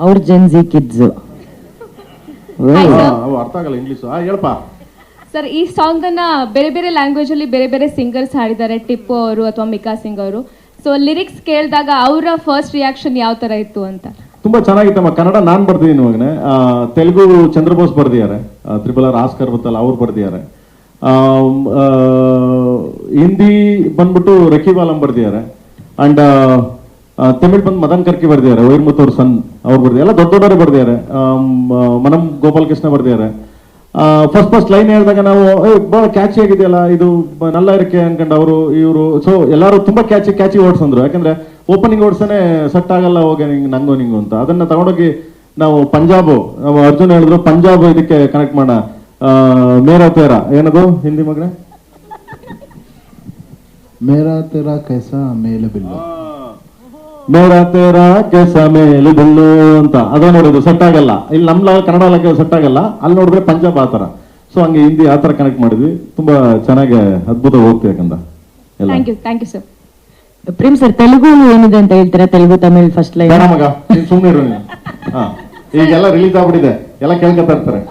ಅವ್ರ Gen Z kids. ಅರ್ಥ ಆಗಲ್ಲ ಇಂಗ್ಲಿಷ್. ಹೇಳಪ್ಪ ಸರ್, ಈ ಸಾಂಗ್ ಅನ್ನ ಬೇರೆ ಬೇರೆ ಲ್ಯಾಂಗ್ವೇಜ್ ಅಲ್ಲಿ ಬೇರೆ ಬೇರೆ ಸಿಂಗರ್ಸ್ ಹಾಡಿದ್ದಾರೆ, ಟಿಪ್ಪು ಅವರು ಅಥವಾ ಮಿಕಾ ಸಿಂಗ್ ಅವರು. ಸೊ ಲಿರಿಕ್ಸ್ ಕೇಳಿದಾಗ ಅವರ ಫಸ್ಟ್ ರಿಯಾಕ್ಷನ್ ಯಾವ ತರ ಇತ್ತು ಅಂತ? ತುಂಬಾ ಚೆನ್ನಾಗಿತ್ತಮ್ಮ. ಕನ್ನಡ ನಾನ್ ಬರ್ದಿದ್ದೀನಿ ಇವಾಗನೇ. ತೆಲುಗು ಚಂದ್ರಬೋಸ್ ಬರ್ದಿದ್ದಾರೆ, ತ್ರಿಬಲ್ ಆರ್ ಆಸ್ಕರ್ ಬತ್ತಲ್ಲ ಅವ್ರು ಬರ್ದಿದ್ದಾರೆ. ಹಿಂದಿ ಬಂದ್ಬಿಟ್ಟು ರಕೀಬ್ ಆಲಂ ಬರ್ದಿದ್ದಾರೆ. ಅಂಡ್ ತಮಿಳ್ ಬಂದು ಮದನ್ ಕರ್ಕಿ ಬರ್ದಿದ್ದಾರೆ, ವೈರ್ಮುತ್ ಅವ್ರ ಸನ್ ಅವ್ರು ಬರ್ದಿದ್ದಾರೆ. ಎಲ್ಲ ದೊಡ್ಡ ದೊಡ್ಡವರೇ ಬರ್ದಿದ್ದಾರೆ. ಮನಂ ಗೋಪಾಲ್ ಕೃಷ್ಣ ಬರ್ದಿದ್ದಾರೆ. ಫಸ್ಟ್ ಲೈನ್ ಹೇಳಿದಾಗ ನಾವು ಬಹಳ ಕ್ಯಾಚಿ ಆಗಿದೆಯಲ್ಲ ಇದು ನಲ್ಲ ಇರಕ್ಕೆ ಅನ್ಕೊಂಡು ಅವರು ಇವರು. ಸೊ ಎಲ್ಲರೂ ತುಂಬಾ ಕ್ಯಾಚಿ ವರ್ಡ್ಸ್ ಅಂದ್ರು. ಯಾಕಂದ್ರೆ ಓಪನಿಂಗ್ ವರ್ಡ್ಸನೇ ಸೆಟ್ ಆಗಲ್ಲ ಹೋಗಿ ನಂಗೋ ನಿಂಗು ಅಂತ. ಅದನ್ನ ತಗೊಂಡೋಗಿ ನಾವು ಪಂಜಾಬ್, ನಾವು ಅರ್ಜುನ್ ಹೇಳಿದ್ರು ಪಂಜಾಬ್ ಇದಕ್ಕೆ ಕನೆಕ್ಟ್ ಮಾಡೋಣ. ಮೇರಾ ತೇರಾ ಏನದು ಹಿಂದಿ ಮಗನೇ? ಮೇರಾ ತೇರಾ ಕೈಸಾ ಮೇಲ್ ಬಿಲ್ಲು, ಮೇರಾ ತೇರಾ ಕೈಸಾ ಮೇಲ್ ಬಿಲ್ಲು ಅಂತ. ಅದ ನೋಡಿದ್ರು ಸೆಟ್ ಆಗಲ್ಲ. ಇಲ್ಲಿ ನಮ್ಮ ಕನ್ನಡ ಸೆಟ್ ಆಗಲ್ಲ, ಅಲ್ಲಿ ನೋಡಿದ್ರೆ ಪಂಜಾಬ್ ಆ ತರ. ಸೊ ಹಂಗೆ ಹಿಂದಿ ಆ ತರ ಕನೆಕ್ಟ್ ಮಾಡಿದ್ವಿ. ತುಂಬಾ ಚೆನ್ನಾಗಿ ಅದ್ಭುತ ಹೋಗ್ತೀವಿ. ಯಾಕಂದ್ರೆ thank you sir. Prem sir, Telugu ಏನಿದೆ ಅಂತ ಹೇಳ್ತೀರಾ? Telugu Tamil first line. ಬೇಡ ಮಗ, ನೀನ್ ಸುಮ್ಮನೆ ಇರು ನೀನು. ಈಗೆಲ್ಲ ರಿಲೀಸ್ ಆಗ್ಬಿಟ್ಟಿದೆ, ಎಲ್ಲ ಕೇಳ್ಕೊತಾ ಇರ್ತಾರೆ.